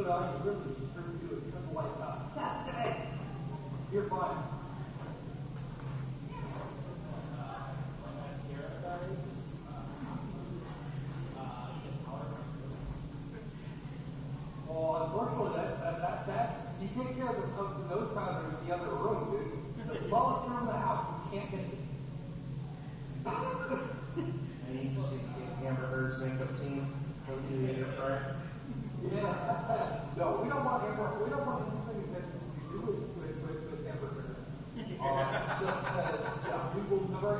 all you really need to do is turn the lights on. Just a minute. You're fine. Well, unfortunately, you take care of those guys in the other room, dude. The smallest room in the house, you can't miss it. And you just need to get Amber Heard's makeup team go through the air fryer. Yeah. No, we don't want Amber. We don't want anything that to do with Amber Heard. Yeah, we will never.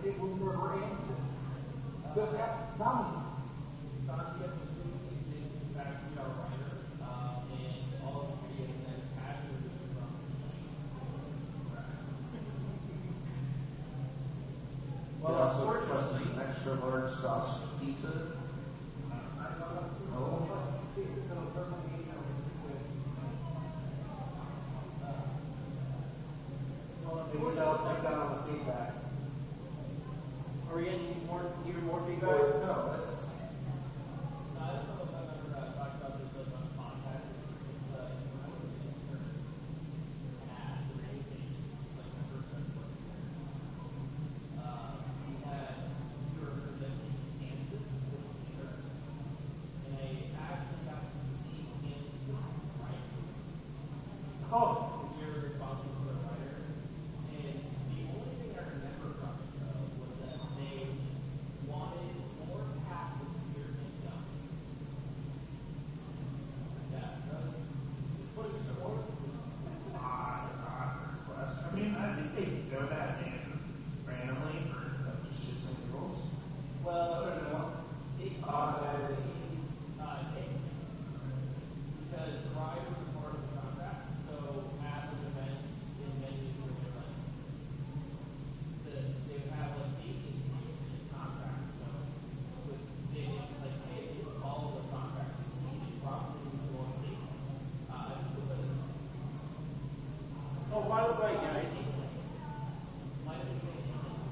It will never end. But that's not. Santi at the city is in fact our writer, and all of the videos that is actually from Well, unfortunately, an extra large sausage pizza. Oh. Maybe that'll take down on the feedback. Are we getting even more feedback? No, that's. I don't know if I've ever talked about this on a podcast. When I was an intern at the radio stations, like my first time working there, we were representing Kansas with the theater, and I actually got to see Kansas write. Oh. We were responsible for the writer, and the only thing I remember from it was that they wanted more passes here than done. Yeah, what is sport? I mean, I think they go that in randomly for just shits and giggles. Well, it because the ride was a part of the contract, so at the events in venues where they would have like safety information in the contract. So with they like hey, if you follow the contract, you should probably go on safety. Because Oh, by the way, guys. might have been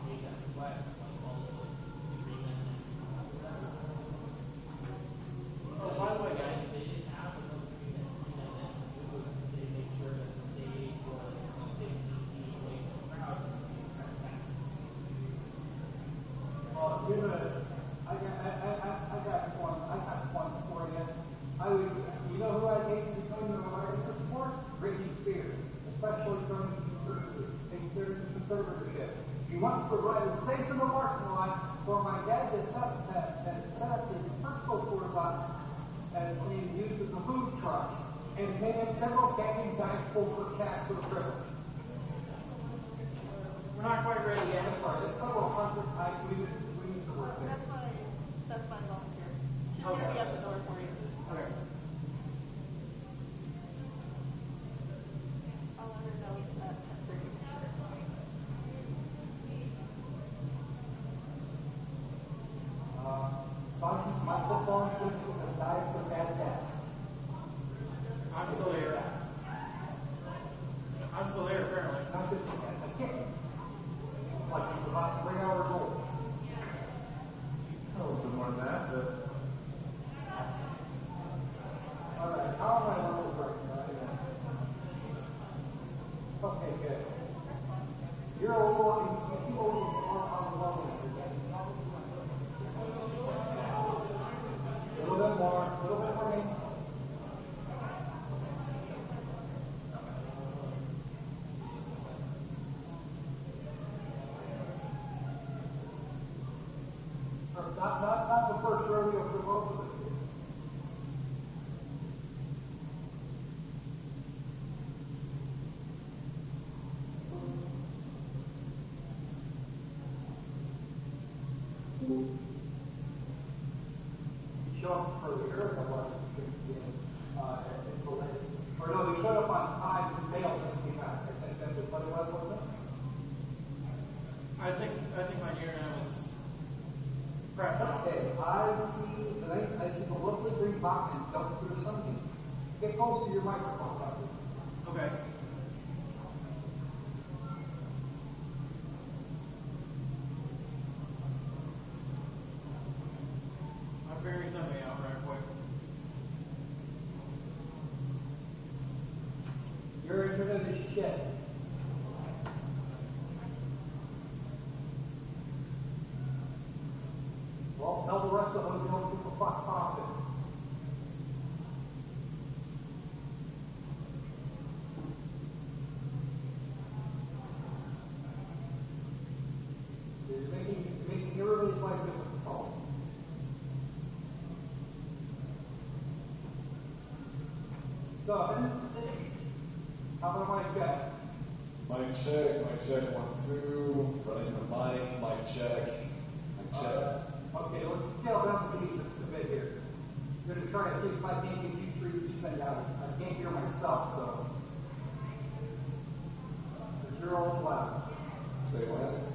made that request, like all the agreement and whatever. Oh, by the way, guys. They didn't have enough agreement, then they make sure that the stage was 15 feet away from the crowd and they kind of happens. Well, I got one for you. You know who I hate to become a writer for? Britney Spears, especially during conservatorship. She wants to write a place in the parking lot for my dad to set up his personal tour bus as being used as a food truck and pay him several candy bags full for cash for the privilege. We're not quite ready yet. That's right. It's several hundred times we need to work there. That's my volunteer. She's Okay. gonna be at the door for you. Okay. I'll let her know at 10:30. My football instincts have died from bad death. I'm still here. I'm still here, apparently. Not just a kid. Like he's about 3 hours old. A little bit more than that, but. All right, how am I levels right now? Okay, good. You're a little, you feel a little more on the level. A little bit more me. Not the first rodeo for both of us. Show up earlier, or no, they showed up on time and failed and came back. I think that's what it was, wasn't it? I think my dear now is prepped up. Okay, I see the lovely green box and dump through something. Get close to your microphone, Doctor. Okay. I'm figuring something out right quick. shed. Well, tell the rest of the hotel people fuck profit. It's making everybody's life difficult. So, how about my check? Mic check, 1, 2, running the mic check. Okay, let's scale down the heat just a bit here. I'm going to try to see if I can't get you three even out. I can't hear myself, so. But you're all loud. Say what?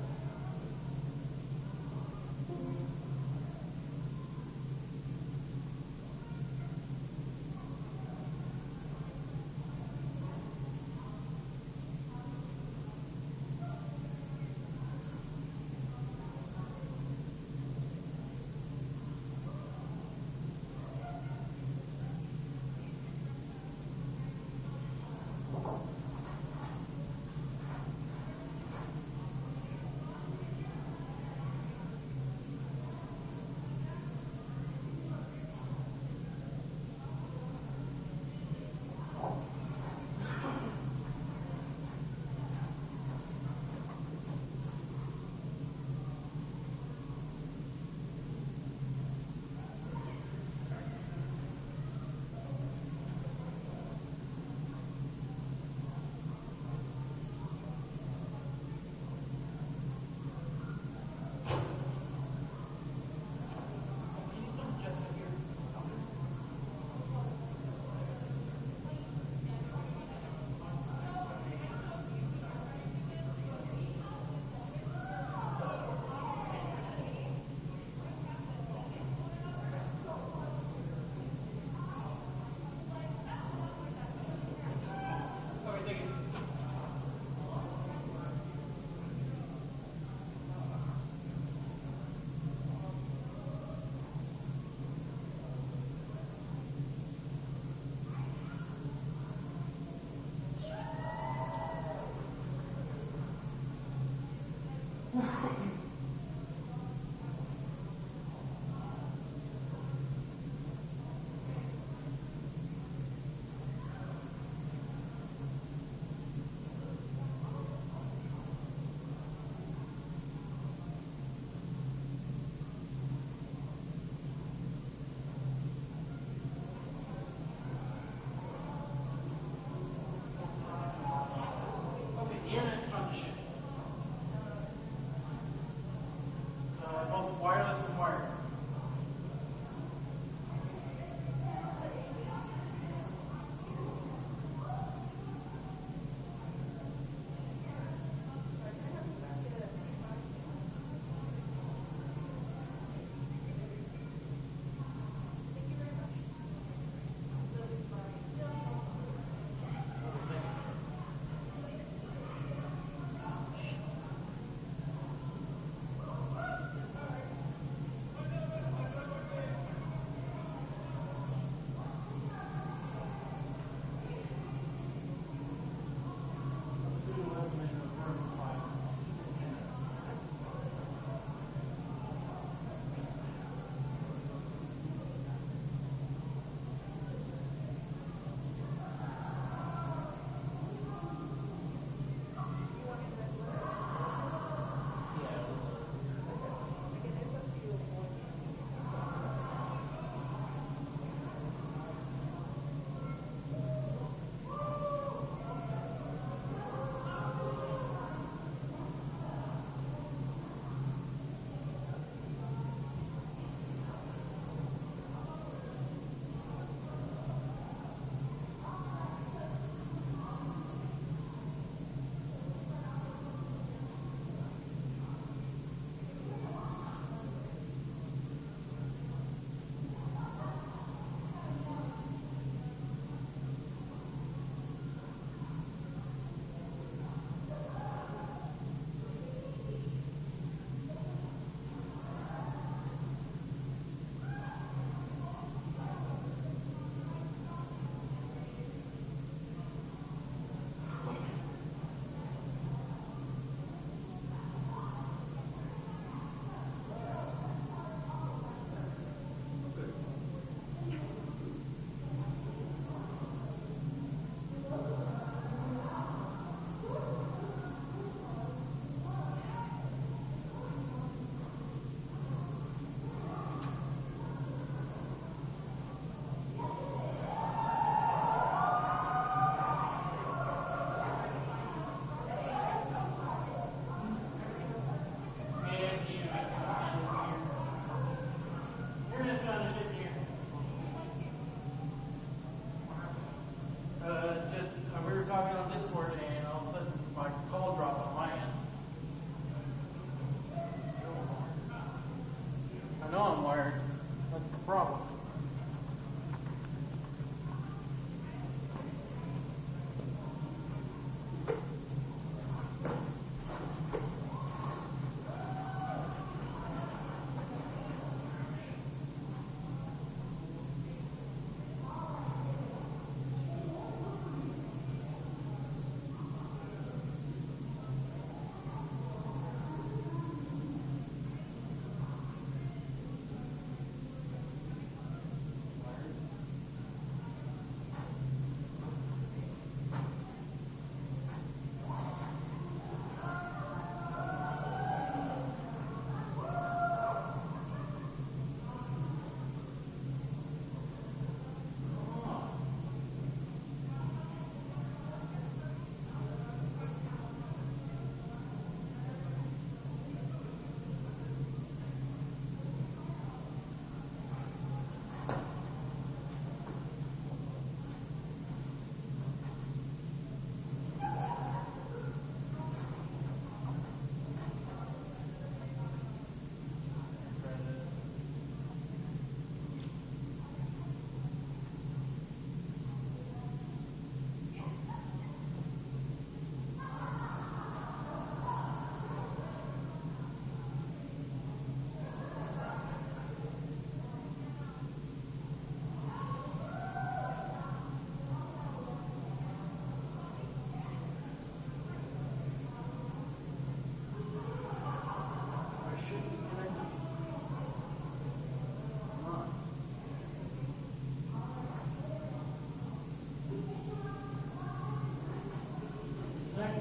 problem.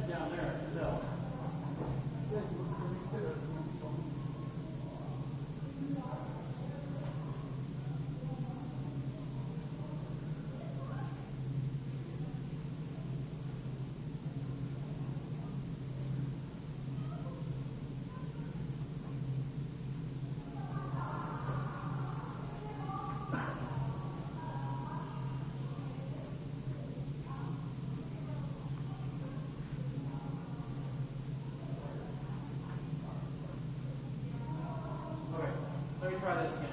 Down there, so. Okay, let me try this again.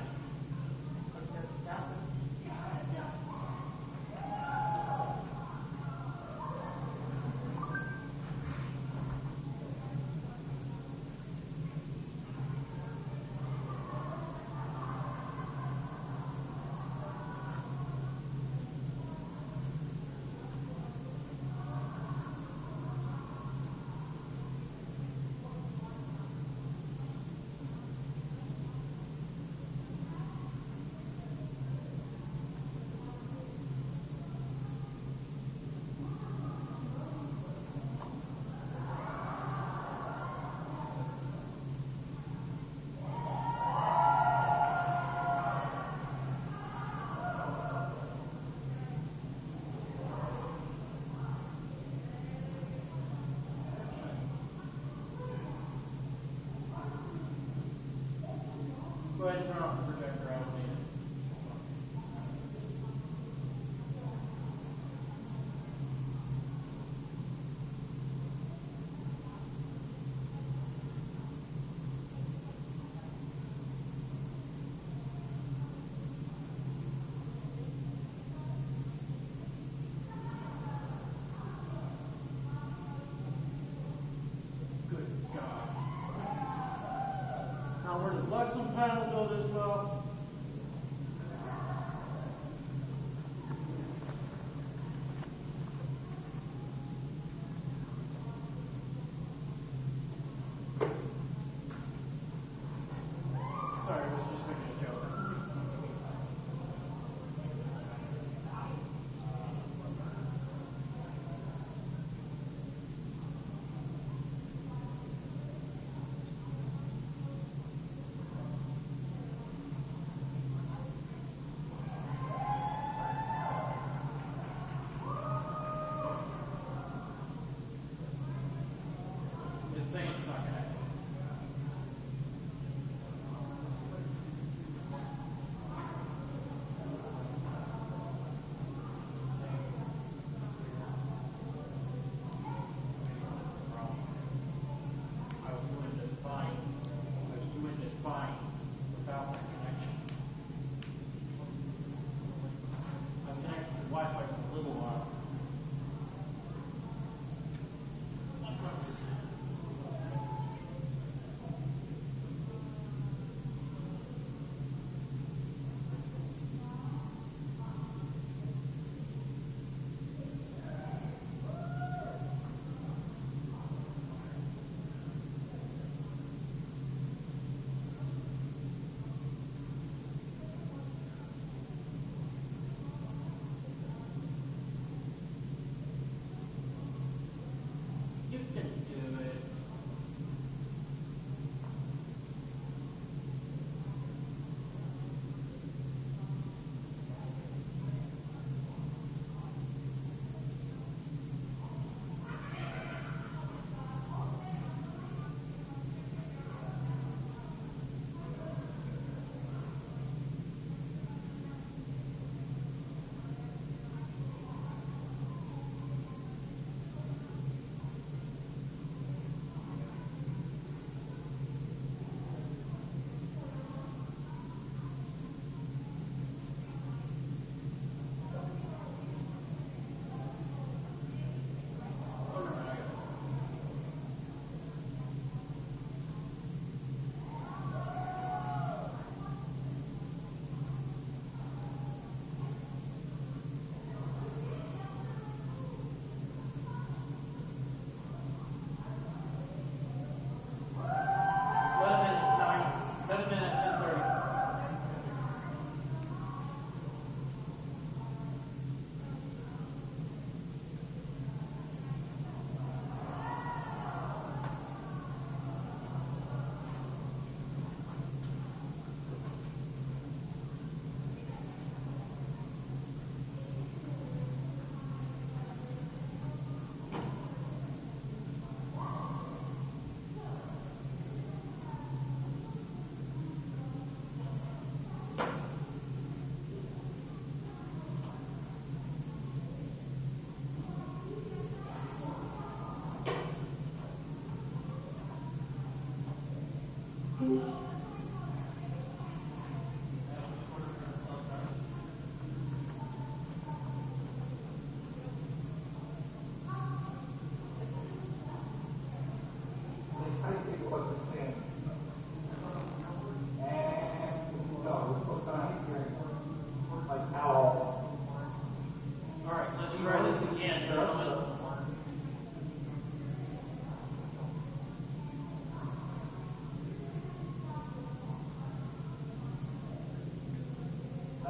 Go ahead and turn off the projector, I don't need it. Good God. Now where's the Lexum panel go this well? Sorry, I was just making a joke.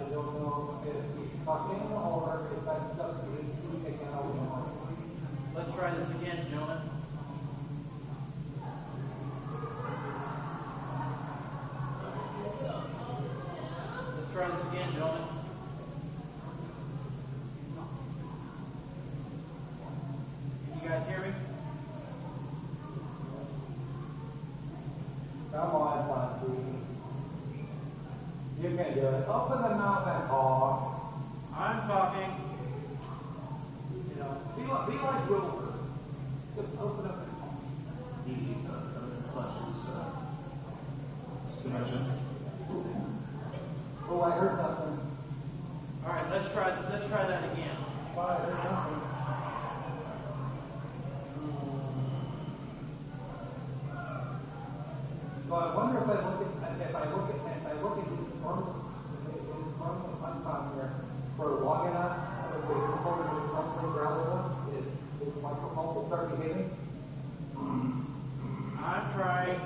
don't know if he's talking or if that's just his speaking out. Let's try this again, gentlemen. Let's try this again, gentlemen. Can you guys hear me? Come on, Santi. You can do it. Open the mouth and talk. I'm talking. You know, be like Wilbur. Just open up and talk. Oh, I heard something. All right, let's try that again. Oh, I heard something. So I wonder if I look at these forms of unfound here for long enough, if we hold it with something rather is the microphone will start behaving. I'm trying.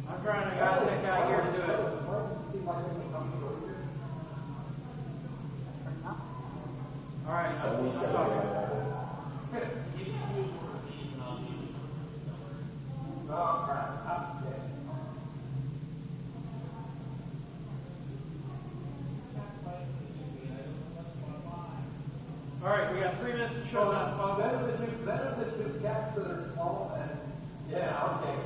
I got that guy here to do it. Why does it seem like it comes over here? All right, I'm talking. Oh, crap. I'm dead. All right, we got 3 minutes to show that, folks. Better the two cats that are small and yeah, okay.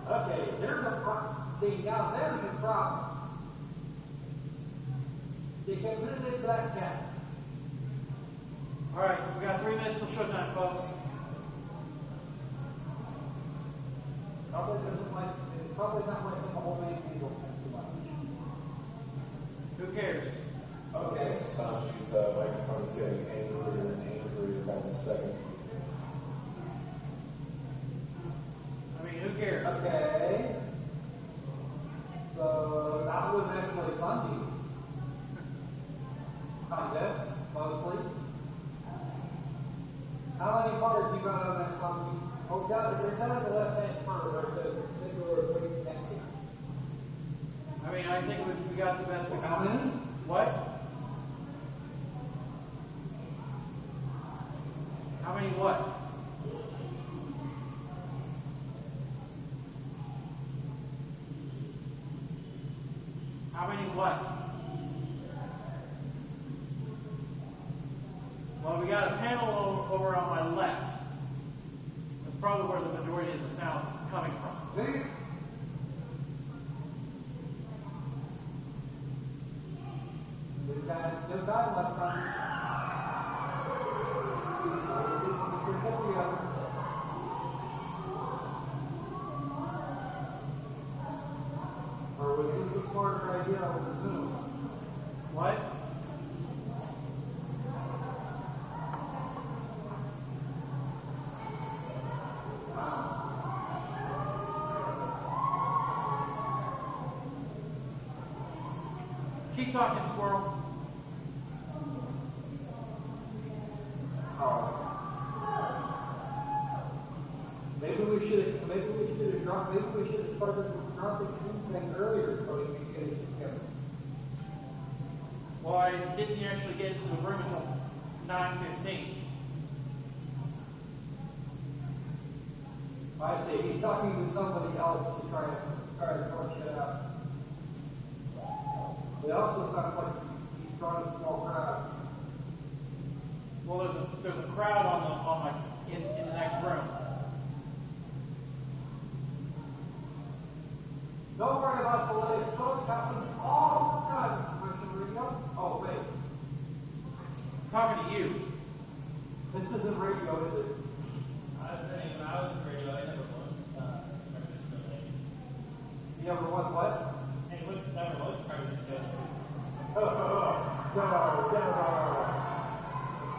Okay, there's a problem. See, now there's a problem. You can put it into that cat. All right, we got 3 minutes till showtime, folks. It's probably not like the whole main people too much. Who cares? Okay, Sanji's microphone is getting angrier and angrier by the second. I mean, who cares? Okay. So that was actually Sanji. Kind of, mostly. How many parts you got on that Sanji? Oh, there's down on the left-hand part where it says particular waste empty. I mean, I think we got the best we can. How many? What? How many what? How many what? Well, we got a panel over on my left. That's probably where the majority of the sound's coming from. See? There's that much time. Or was this the smarter idea with the Zoom? What? Keep talking, squirrel. Maybe we should have started dropping things earlier so we could get it together. Well, I didn't actually get into the room until 9:15. I see. He's talking to somebody else to try to sort shit out. It also sounds like he's drawing a small crowd. Well, there's a crowd in the next room. Don't worry about the latest show. It happens all the time. Question radio? Oh, wait. I'm talking to you. This isn't radio, is it? I was saying, when I was in radio, I never once tried to discriminate. You ever was what? Hey, never once tried to discriminate. No.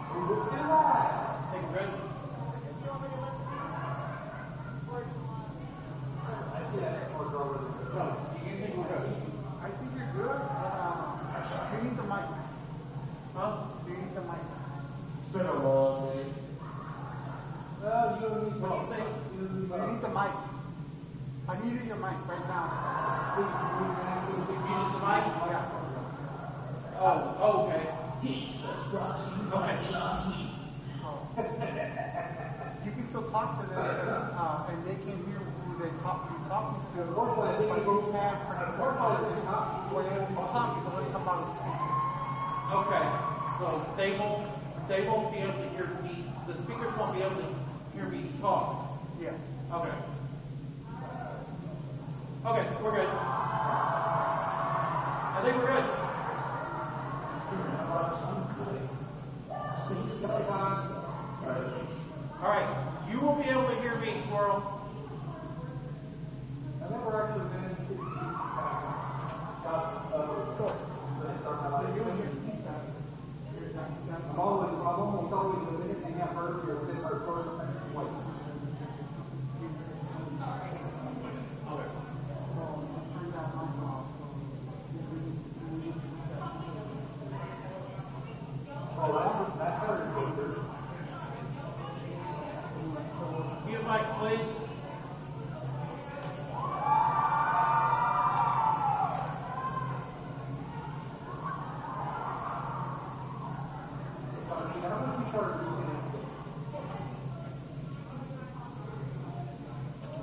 We would do that. Hey, Greg. Do you want me to listen to you? Or do you want? I see that more over there. No, you think we're good? I think you're good. You need the mic. Huh? You need the mic. It's been a long day. Well, you and me What do you say? You and me You need the mic. I needed your mic right now. You needed the mic? Yeah. Oh, okay. Okay. You can still talk to them, and they can hear who you're talking to. Unfortunately, I think But it you goes can't unfortunately, I think when you talk, you can only come out and speak. Okay. So they won't be able to hear me. The speakers won't be able to hear me talk. Yeah. Okay. Okay, we're good. I think we're good. All right. You will be able to hear me, Squirrel. I never actually managed to get I'm almost always a minute and a half earlier within our first point. Okay. Oh, that's our recorder. Mute mics, please.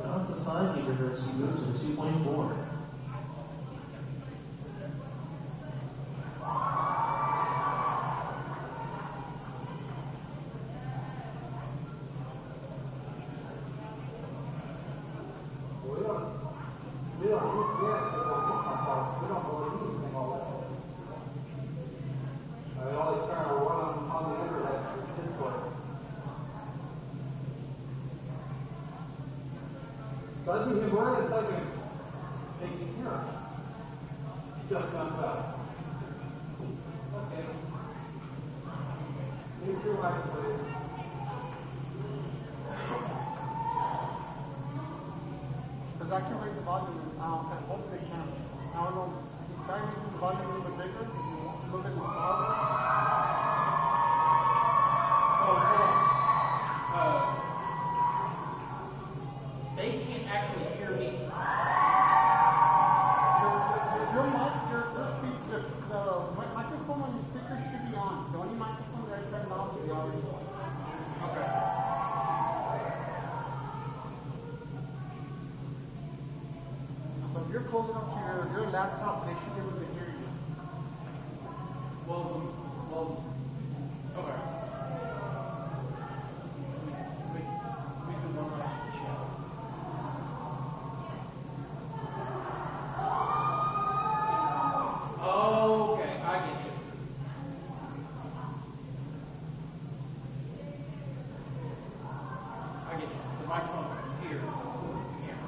Now it's a 5 gigahertz, you move to 2.4. We don't use that because we don't believe anything all that. I always try to run on the internet this way. So I think we're in a second taking care of us. Just not well. Okay. Mute your mic, please. Because I can raise the volume, and hope they can. I don't know. You try making the volume a little bit bigger. If you want a little bit more louder. Oh, hold on. They can't actually hear me. Your mic, your speaker, the microphone on your speaker should be on. The only microphone that I turned on should be already on. Okay. So if you're close enough to your laptop, they should be able to hear you. Well, okay. Let me do one last check. Okay, I get you. I get you. The microphone here. Yeah.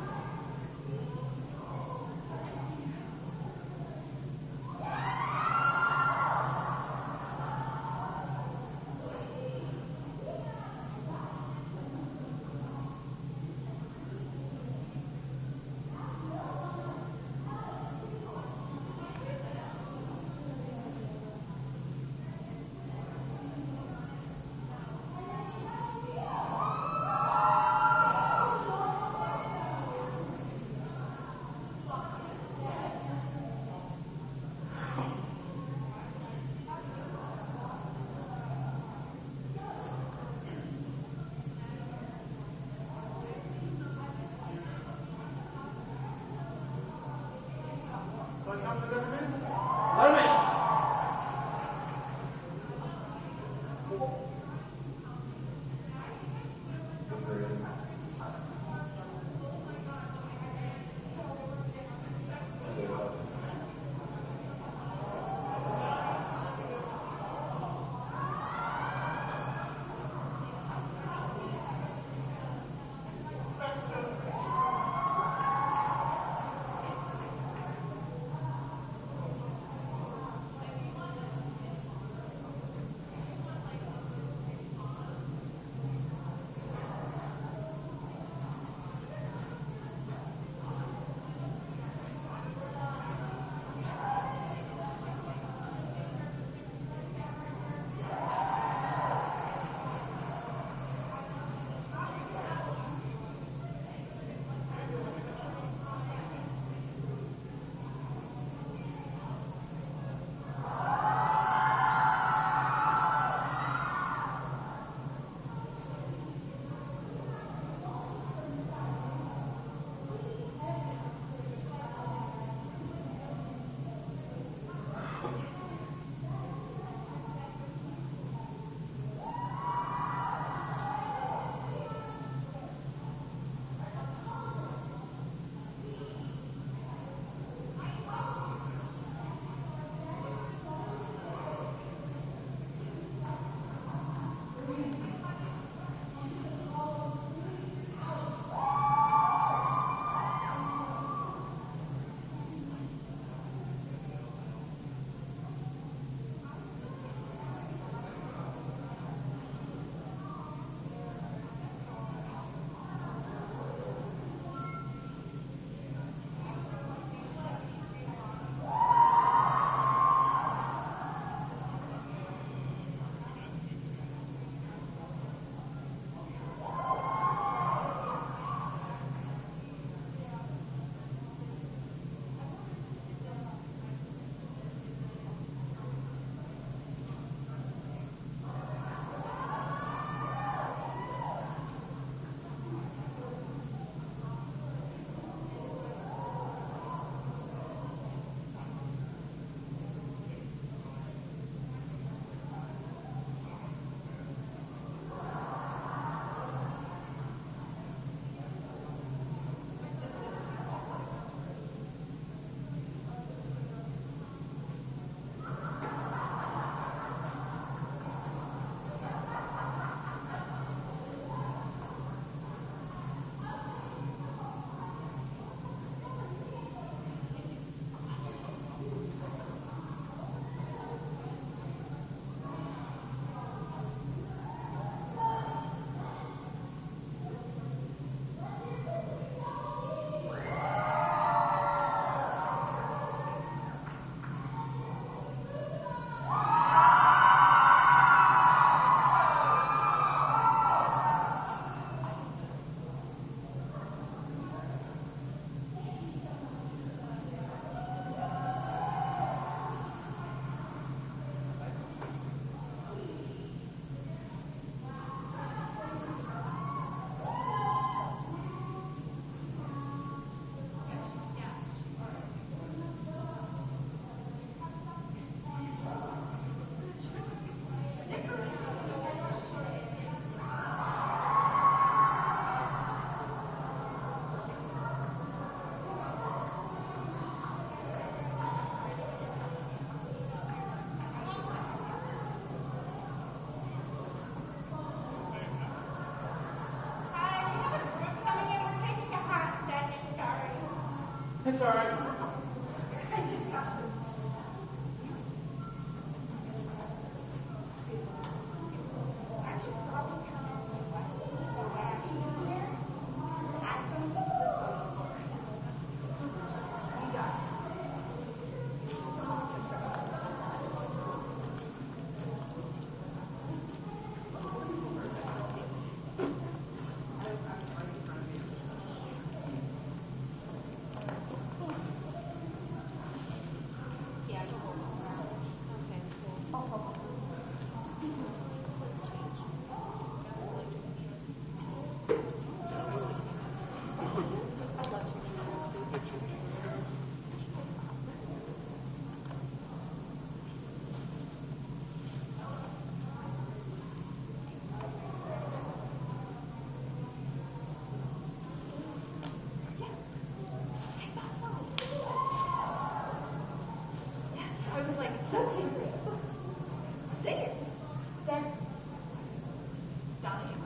It's all right. I was like, okay, say it. Then, Donnie.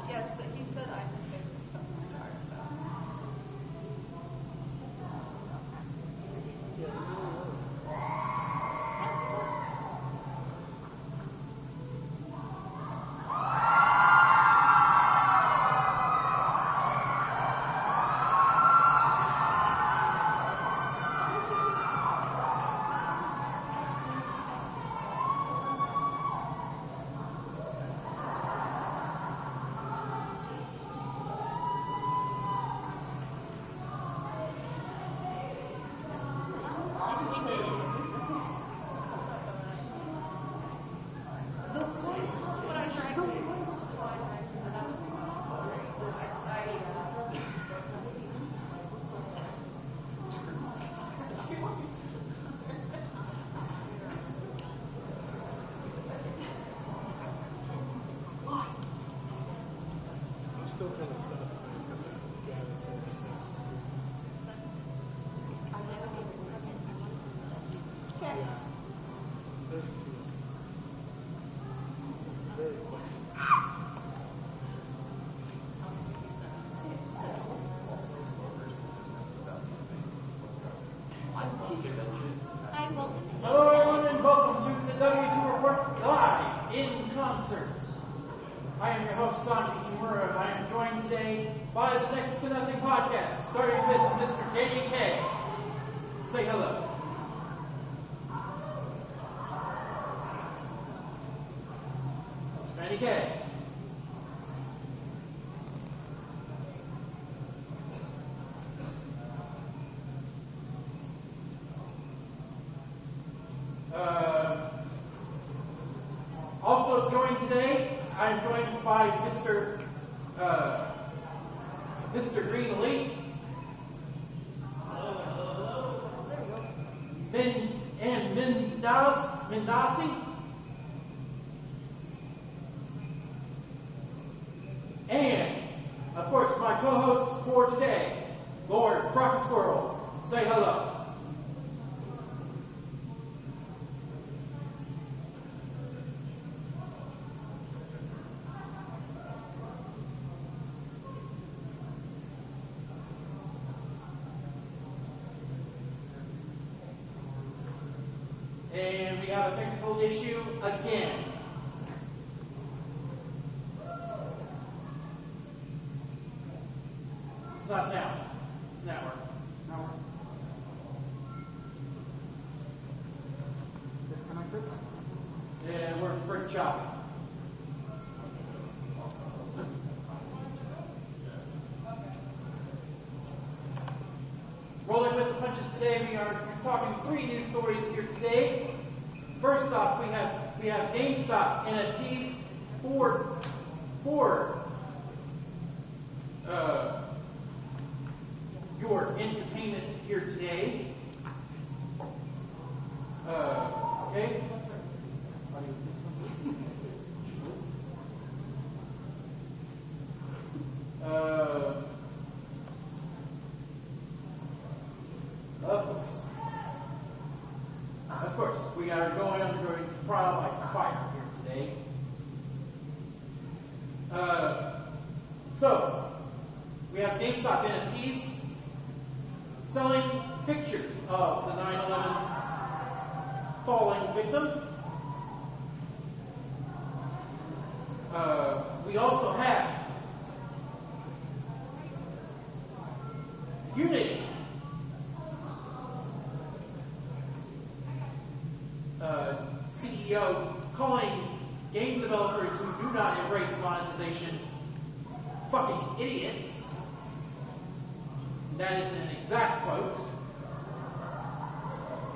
Yes, but he said I can say something hard about. Hello, everyone, and welcome to the W2 Report Live in Concert. I am your host, Sanji Kimura, and I am joined today by the Next to Nothing podcast, starting with Mr. Danny K. say hello. Mr. Danny K. Also joined today, I'm joined by Mr. Green Elite. Mendazzi. And, of course, my co-host for today, Lord Crockett Squirrel. Say hello. And we have a technical issue again. It's not sound. It's network. Disconnect this. And we're pretty choppy. Rolling with the punches today, we are talking 3 news stories here today. First off, we have GameStop NFTs for your entertainment here today. Okay. Of course, we are undergoing trial by fire here today. So, we have GameStop NFTs selling pictures of the 9/11 falling victim. We also have Unity. CEO calling game developers who do not embrace monetization fucking idiots. That is an exact quote.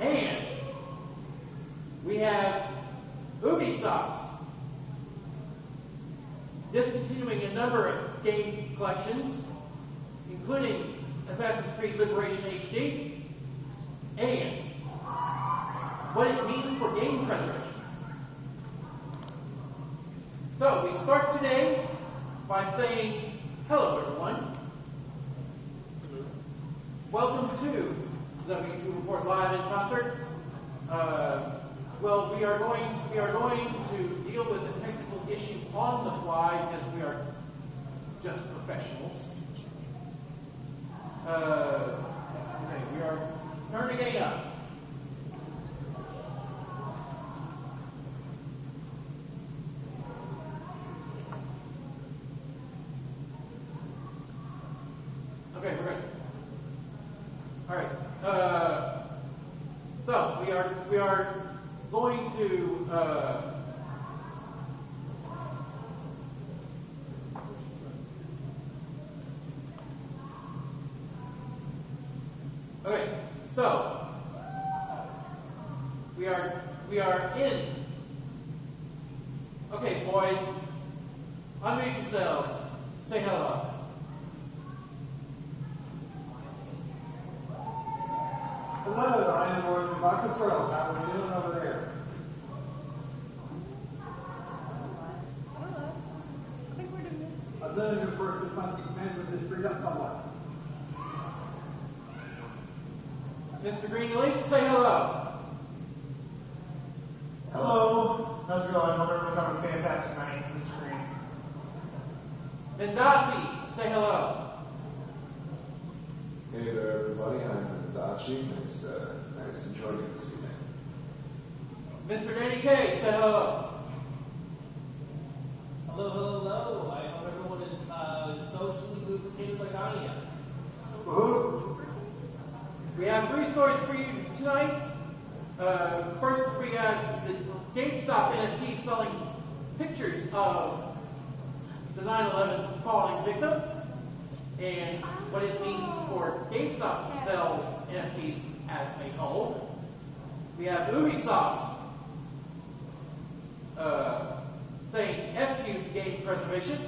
And we have Ubisoft discontinuing a number of game collections, including Assassin's Creed Liberation HD, and what it means for game preservation. So we start today by saying, hello everyone. Welcome to the W2 Report Live in Concert. Well, we are going to deal with a technical issue on the fly because we are just professionals. Okay, we are turning the game up. Okay, we're good. All right. So we are going to okay. So we are in. Okay, boys, unmute yourselves. Say hello. Hello, I am Lord Crockett Squirrel. How are you doing over there? Hello. I think we're doing good. I've known you for 6 months. You managed with this freed up somewhat. Mr. Green Elite, say hello. Hello. How's it going? Hope everyone's having a fantastic night. Mr. Green. Mendazzi, say hello. Hey there, everybody. I'm Dachi. Nice to join you this evening. Mr. Danny K, say hello. Hello. I hope everyone is socially lubricated like I am. Woohoo! We We have 3 stories for you tonight. First, we have the GameStop NFT selling pictures of the 9/11 falling victim and what it means for GameStop to sell NFTs as a whole. We have Ubisoft saying F you to game preservation.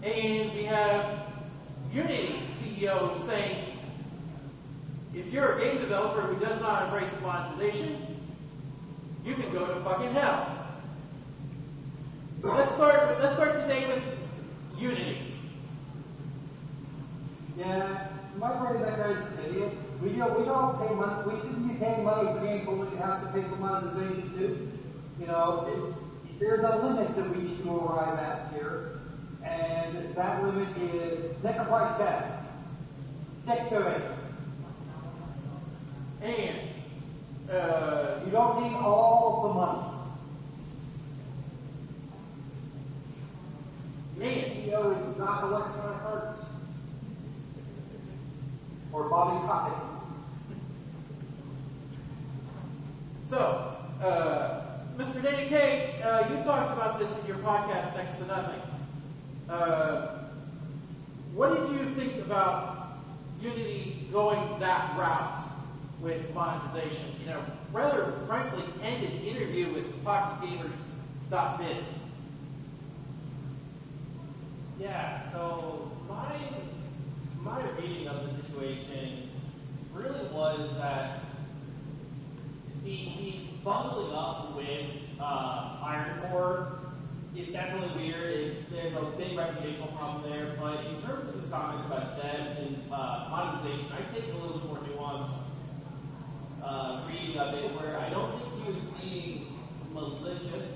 And we have Unity CEO saying, if you're a game developer who does not embrace monetization, you can go to fucking hell. Let's start today with Unity. Yeah, my friend, that guy's an idiot. We don't pay money. We shouldn't be paying money for games, but we have to pay for monetization too. You know, there's a limit that we need to arrive at here, and that limit is next price tag. Stick to it. And you don't need all of the money. CEO is not Electronic Arts or Bobby Crockett. So, Mr. Danny K, you talked about this in your podcast, Next to Nothing. What did you think about Unity going that route with monetization? You know, rather frankly, candid interview with PocketGamer.biz. Yeah, so my reading of the situation really was that the bundling up with Iron Core is definitely weird. There's a big reputational problem there, but in terms of his comments about devs and monetization, I take a little bit more nuanced reading of it, where I don't think he was being malicious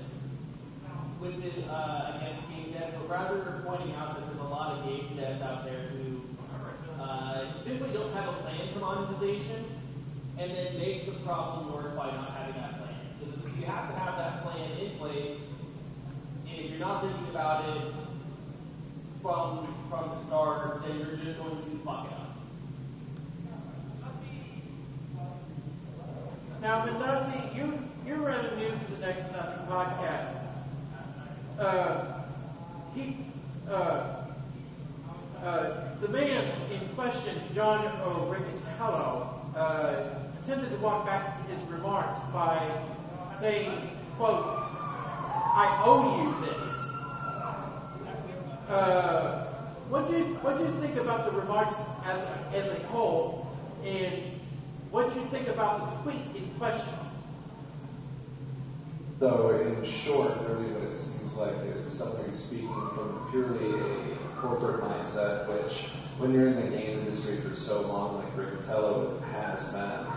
with it against game devs, but rather pointing out that there's a lot of game devs out there who simply don't have a plan for monetization, and then make the problem worse by not having that plan. So you have to have that plan in place, and if you're not thinking about it from the start, then you're just going to fuck it up. Now, Mendoza, you're rather new to the Next to Nothing podcast. The man in question, John Riccatello, attempted to walk back his remarks by saying, quote, I owe you this. What do you think about the remarks as a whole, and what do you think about the tweet in question? So, in short, really what it seems like is somebody speaking from purely a corporate mindset, which, when you're in the game industry for so long, like Riccatello has been,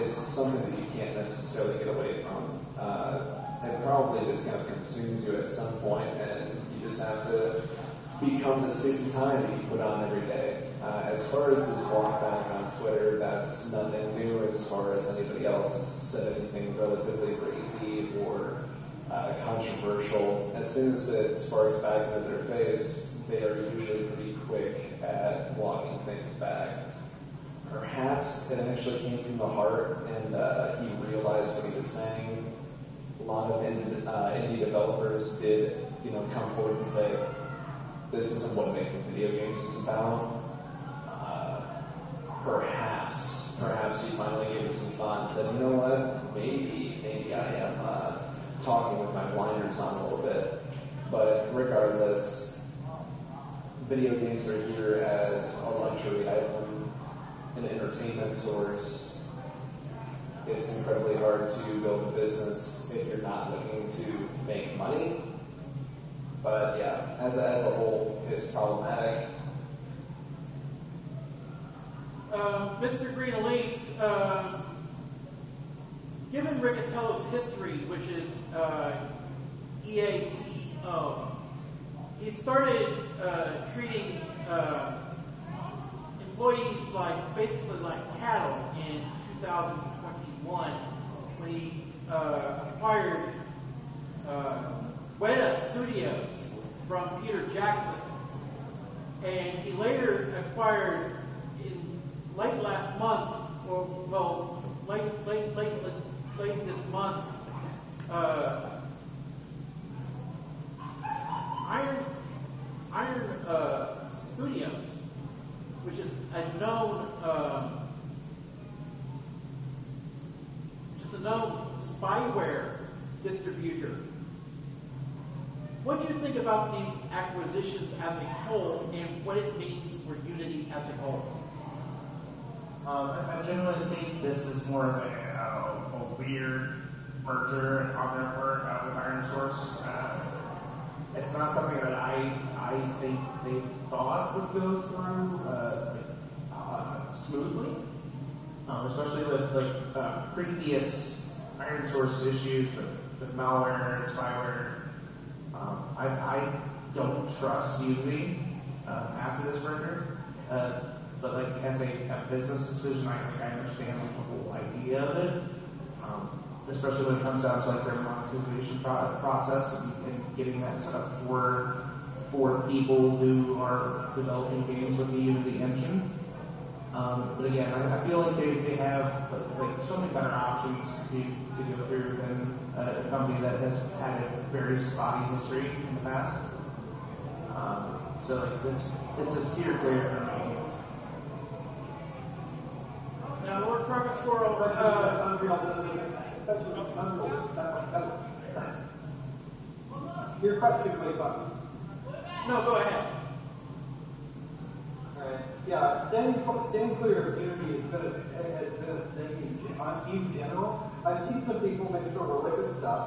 it's something that you can't necessarily get away from. It probably just kind of consumes you at some point, and you just have to become the suit and tie that you put on every day. As far as his walk back on Twitter, that's nothing new as far as anybody else has said anything relatively racy or controversial. As soon as it sparks back into their face, they are usually pretty quick at walking things back. Perhaps it actually came from the heart, and he realized what he was saying. A lot of indie developers did, come forward and say, this isn't what making video games is about. Perhaps he finally gave it some thought and said, you know what, maybe I am talking with my blinders on a little bit. But regardless, video games are here as a luxury item, an entertainment source. It's incredibly hard to build a business if you're not looking to make money. But yeah, as a whole, it's problematic. Mr. Green Elite, given Riccatello's history, which is EA CEO, he started treating employees basically like cattle in 2021 when he acquired Weta Studios from Peter Jackson, and he later acquired, in late last month, or well, late this month, Iron Studios, which is a known spyware distributor. What do you think about these acquisitions as a whole, and what it means for Unity as a whole? I generally think this is more of a weird merger on their part with Iron Source. It's not something that I think they thought would go through smoothly, especially with previous Iron Source issues with malware and spyware. I don't trust Unity after this merger, but as a business decision, I understand the whole idea of it, especially when it comes down to their monetization process and getting that set up for people who are developing games with the Unity engine. But again, I feel like they have so many better options to go through than a company that has had a very spotty history in the past. So it's a steer clear for me. Now, Lord Carpet Squirrel, your question, please, on. No, go ahead. Yeah, staying clear of Unity has been a thing in general. I've seen some people make sort of liquid stuff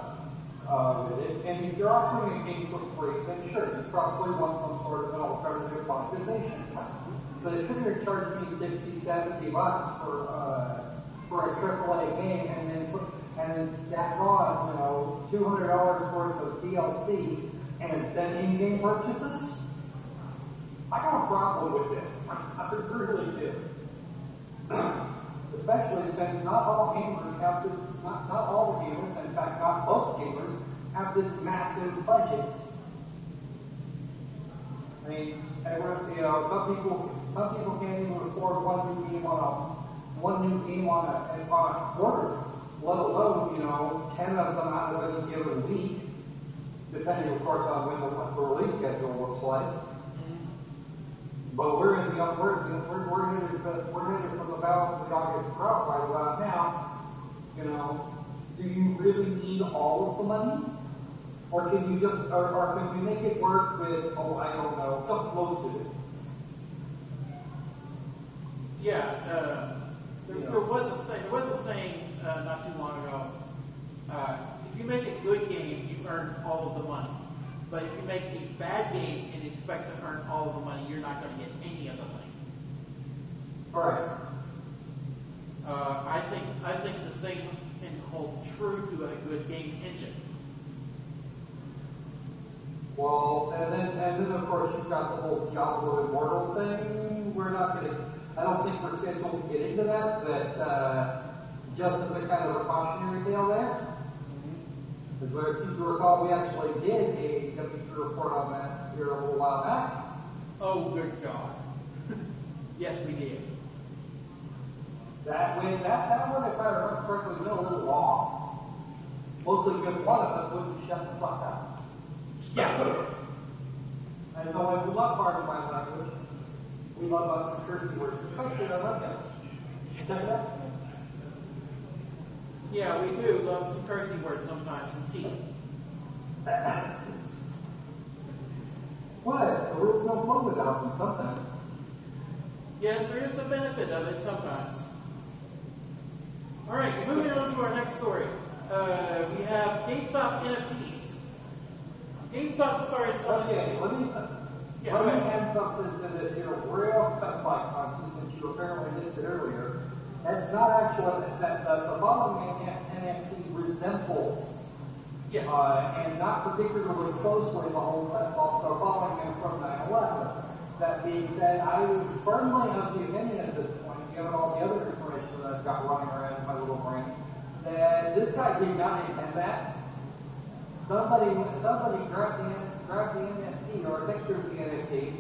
with it, and if you're offering a game for free, then sure, you probably want some sort of an alternative monetization. But if you're going to charge me $60, $70 for a AAA game, and then stack on $200 worth of DLC and then in-game purchases, I got a problem with this. I really do. Especially since not all gamers have this, not all the gamers, in fact, not most gamers, have this massive budget. I mean, some people can't even afford one new game on a quarter, let alone 10 of them out of any given week, depending, of course, on when the release schedule looks like. But we're headed from the balance of the August crowd right about now. Do you really need all of the money? Or can you can you make it work with, I don't know, just most of it? Yeah, there was a saying not too long ago. If you make a good game, you earn all of the money. But if you make a bad game and expect to earn all of the money, you're not going to get any of the money. All right. I think the same can hold true to a good game engine. Well, and then of course you've got the whole Diablo Immortal thing. I don't think we're scheduled to get into that, but just as a kind of a cautionary tale there. Because if you recall, we actually did a W3 report on that here a little while back. Oh, good God. Yes, we did. That one, if I remember correctly, went a little long. Mostly because one of us wouldn't shut the fuck up. Yeah. And so if we love part of my language, we love us some cursing words, especially on webcam. Check it out. Yeah, we do love some cursing words sometimes and teeth. What? The words don't flow without them sometimes. Yes, there is a benefit of it sometimes. All right, moving on to our next story. We have GameStop NFTs. GameStop started selling. Okay, let me add something to this here real cut by time, since you apparently missed it earlier. That's not actually that the following NFT resembles, yes, and not particularly closely the whole following him from 9/11. That being said, I would firmly of the opinion at this point, given all the other information that I've got running around in my little brain, that this guy did not intend that. Somebody grabbed the NFT or a picture of the NFT.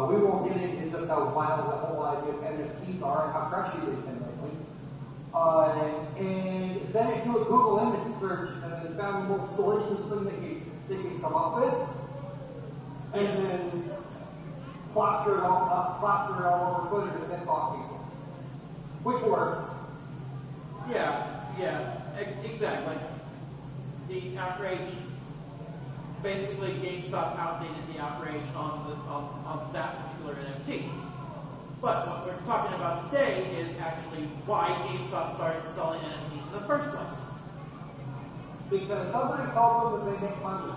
We won't get into just how vital the whole idea of NFTs are and how crunchy they can lately. And then I do a Google image search and I found the most salacious thing they can come up with. And then plaster it all over Twitter to piss off people. Which worked. Exactly. The outrage, basically GameStop outdated the outrage on that particular NFT. But what we're talking about today is actually why GameStop started selling NFTs in the first place. Because somebody told them that they make money.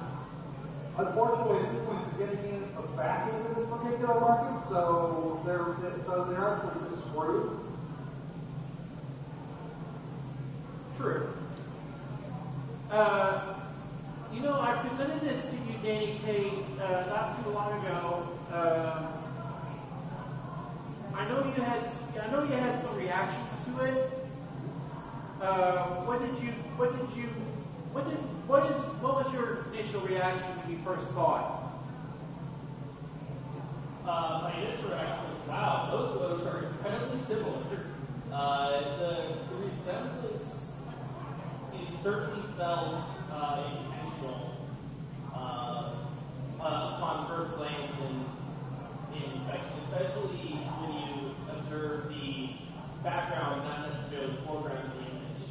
Unfortunately, Bitcoin's getting in back into this particular market, so they're actually just screwed. True. I presented this to you, Danny K, not too long ago. I know you had some reactions to it. What was your initial reaction when you first saw it? My initial reaction was, wow, those photos are incredibly similar. The resemblance, it certainly felt intentional upon first glance in inspection, especially when you observe the background, not necessarily the foreground of the image,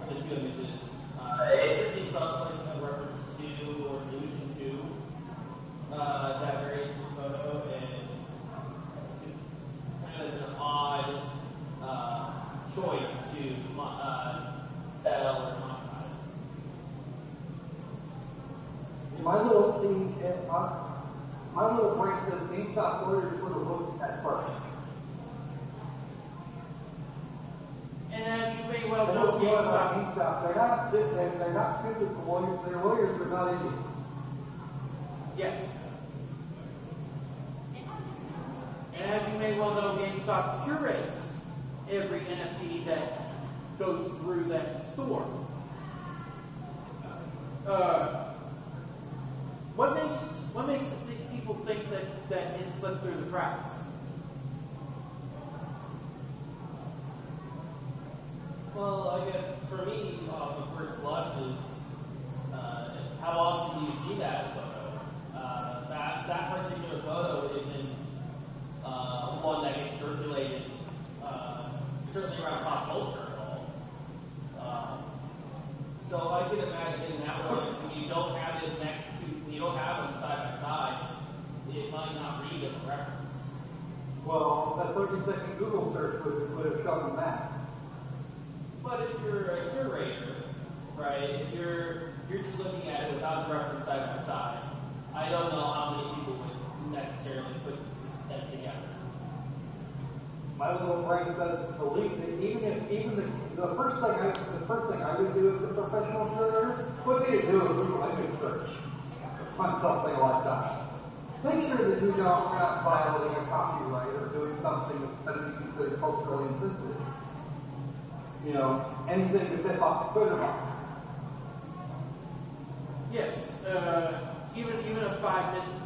of the two images. It certainly felt like a reference to or allusion to that very photo, and just kind of an odd choice to sell or monetize. My little brain says GameStop lawyers would have looked at first. And as you may well know, GameStop, they're not stupid lawyers. They're lawyers, they're not idiots. yes. And as you may well know, GameStop curates every NFT that goes through that store. What makes people think that it slipped through the cracks? Well, I guess for me, off the first blush is how often do you see that photo? That particular photo isn't one that gets circulated, certainly around pop culture at all. So I can imagine that one, when you don't have it you don't have them side by side, it might not read as a reference. Well, that 30-second Google search would have shown them that. But if you're a curator, right, if you're just looking at it without the reference side by side, I don't know how many people would necessarily put that together. My little brain says believe that even the first thing I would do as a professional curator would be to do a Google image search on something like that. Make sure that you're not violating a copyright or doing something that's going to be considered culturally insensitive. Anything to piss off the Twitter bot. Yes, even a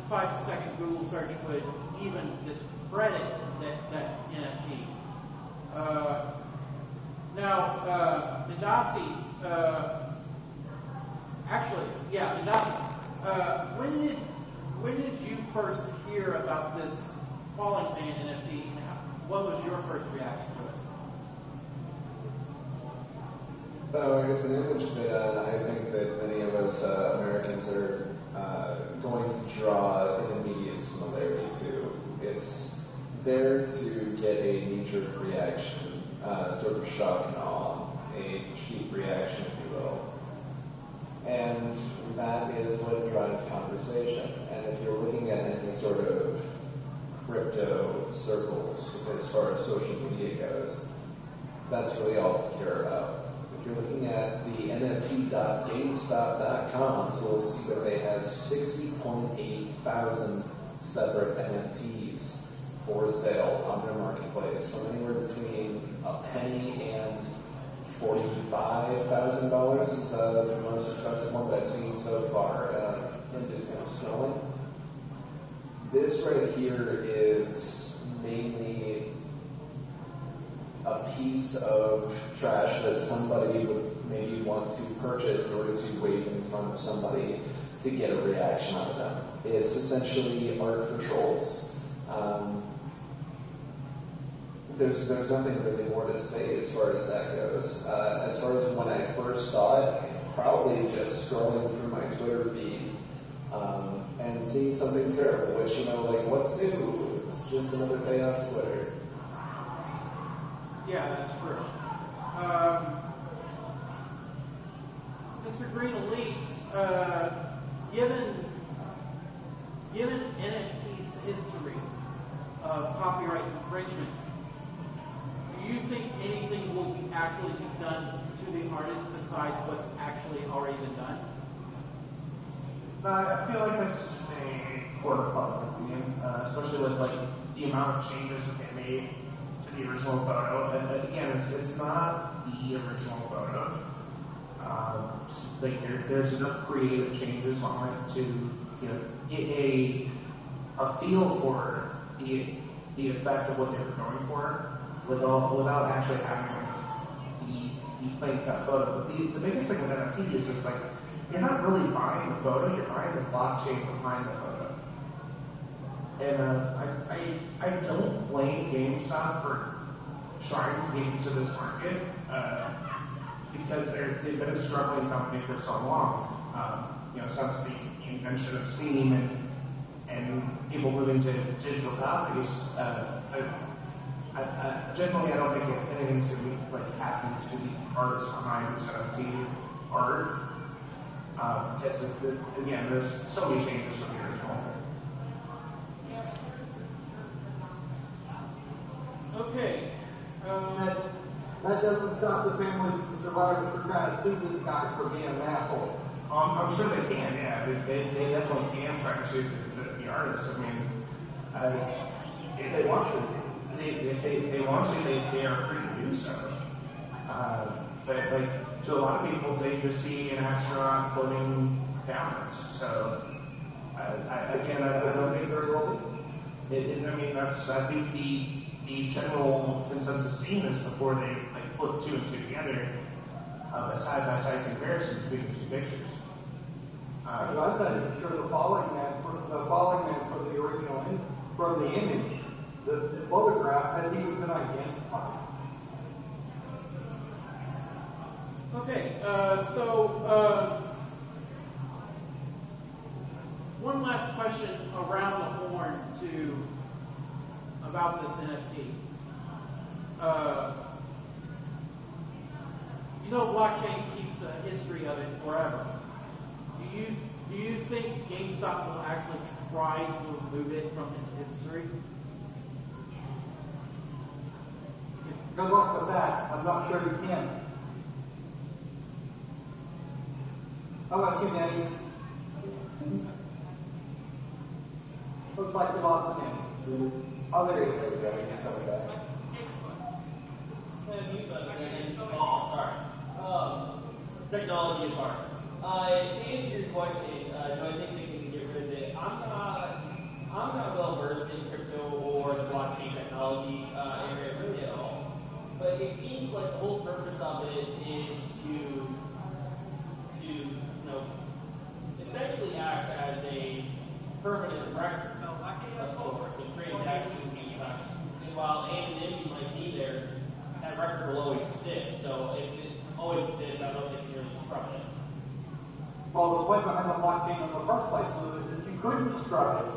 5-second Google search would even discredit that NFT. Now, Nazi, when did you first hear about this Falling Man NFT? What was your first reaction to it? I guess an image that I think that many of us Americans are going to draw an immediate similarity to. It's there to get a knee-jerk reaction, sort of shock and awe, a cheap reaction, if you will. And that is what drives conversation. And if you're looking at any sort of crypto circles as far as social media goes, that's really all we care about. If you're looking at the NFT.GameStop.com, you'll see that they have 60.8 thousand separate NFTs for sale on their marketplace, from anywhere between a penny and $45,000 is the most expensive one that I've seen so far in discount scrolling. This right here is piece of trash that somebody would maybe want to purchase in order to wave in front of somebody to get a reaction out of them. It's essentially art for trolls. There's nothing really more to say as far as that goes. As far as when I first saw it, probably just scrolling through my Twitter feed and seeing something terrible, which, what's new? It's just another day on Twitter. Yeah, that's true. Mr. Green Elite, given NFT's history of copyright infringement, do you think anything will actually be done to the artist besides what's actually already been done? I feel like that's just a court of public opinion, especially with the amount of changes that they made to the original photo. And again, it's not the original photo. There's enough creative changes on it to get a feel for the effect of what they were going for without actually having the plain cut photo. But the biggest thing with NFT is you're not really buying the photo, you're buying the blockchain behind the photo. And I don't blame GameStop for trying to get into this market because they've been a struggling company for so long. Since the invention of Steam and people moving to digital copies. Generally, I don't think anything's going to be happening to the artists behind this NFT art. Because again, there's so many changes from the original. Okay. That doesn't stop the families and survivors from trying to sue this guy for being an asshole. I'm sure they can, yeah. They definitely can try to sue the artists. I mean, if they want to. If they want to, they are free to do so. But to a lot of people, they just see an astronaut floating downwards. So, I don't think there will be. I think the general consensus seen is before they put two and two together, a side-by-side comparison between the two pictures. I thought it was sure the falling man for the original from the image. The photograph has even been identified. Okay, one last question around the horn about this NFT. Blockchain keeps a history of it forever. Do you think GameStop will actually try to remove it from its history? Good luck with that. I'm not sure you can. How about you, Danny? Looks like you lost him. Oh, there he is. There we go. He's coming back. Technology is hard. To answer your question, do I think they can get rid of it? I'm not well versed in crypto or the blockchain technology area really at all. But it seems like the whole purpose of it is to essentially act as a permanent record of sorts, of transactions and such. And while anonymity might be there, that record will always exist. So if it always exists, I don't think you can really disrupt it. Well, the point behind the blockchain in the first place was that you couldn't disrupt it.